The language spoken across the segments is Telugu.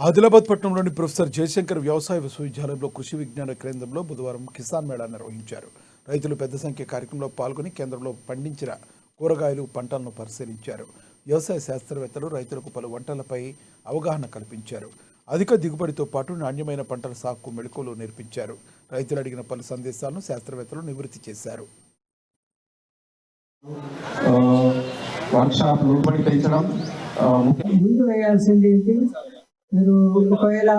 ఆదిలాబాద్ పట్టణంలోని ప్రొఫెసర్ జయశంకర్ వ్యవసాయ విశ్వవిద్యాలయంలో కృషి విజ్ఞాన కేంద్రంలో బుధవారం కిసాన్ మేళా నిర్వహించారు. రైతులు పెద్ద సంఖ్య కార్యక్రమంలో పాల్గొని కేంద్రంలో పండించిన కూరగాయలు, పంటలను పరిశీలించారు. వ్యవసాయ శాస్త్రవేత్తలు రైతులకు పలు వంటలపై అవగాహన కల్పించారు. అధిక దిగుబడితో పాటు నాణ్యమైన పంటల సాగుకు మెళకువలు నేర్పించారు. రైతులు అడిగిన పలు సందేశాలను శాస్త్రవేత్తలు నివృత్తి చేశారు. ముందు వేయాల్సింది మీరు ఒకవేళ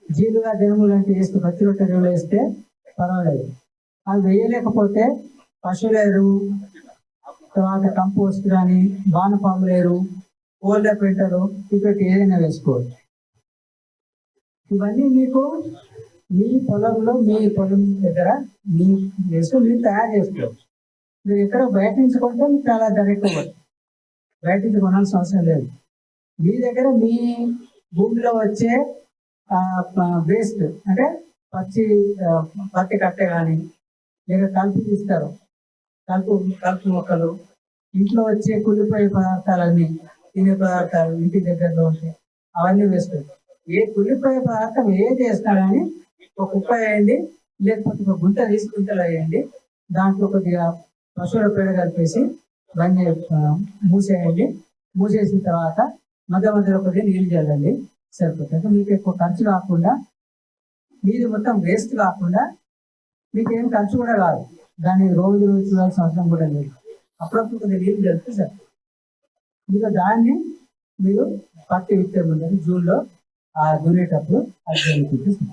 జీలుగా జనుములు లాంటి వేస్తే పచ్చి రొట్టె ఎరువులు వేస్తే పర్వాలేదు. అది వేయలేకపోతే పశువుల ఎరువు, తర్వాత కంపోస్ట్ కానీ వానపాముల ఎరువు, కోళ్ళ పెంటరు ఇక్కడికి ఏదైనా వేసుకోవచ్చు. ఇవన్నీ మీకు మీ పొలంలో మీ పొలం దగ్గర మీ వేసుకొని మీరు తయారు చేసుకోవచ్చు. మీరు ఎక్కడ బయట నుంచి కొంటే మీకు చాలా ధర ఎక్కువ, బయట నుంచి కొనాల్సిన అవసరం లేదు. మీ దగ్గర మీ భూమిలో వచ్చే వేస్ట్ అంటే పత్తి కట్టె కానీ లేక కలుపు తీస్తారు, కలుపు మొక్కలు, ఇంట్లో వచ్చే కుళ్ళిపోయే పదార్థాలన్నీ, తినే పదార్థాలు ఇంటి దగ్గరలో ఉంటాయి, అవన్నీ వేస్తారు. ఏ కుళ్ళిపోయే పదార్థం ఏది వేసినా కానీ ఒక కుప్ప వేయండి, లేకపోతే ఒక గుంత తీసి గుంతలు వేయండి, దాంట్లో కొద్దిగా పశువుల పేడ కలిపేసి దాన్ని మూసేయండి. మూసేసిన తర్వాత మధ్యలో కొద్దిగా నీళ్ళు చల్లండి, సరిపోతుంది. మీకు ఎక్కువ ఖర్చు కాకుండా, మీది మొత్తం వేస్ట్ కాకుండా, మీకు ఏం ఖర్చు కూడా కాదు. దాన్ని రోజు చూడాల్సిన అవసరం కూడా లేదు. అప్పుడప్పుడు కొద్దిగా నీళ్ళు చల్లితే సరిపోతుంది. ఇంకా దాన్ని మీరు పత్తి విత్తే ముందు జూన్లో దున్నేటప్పుడు అది జరుగుతుంది.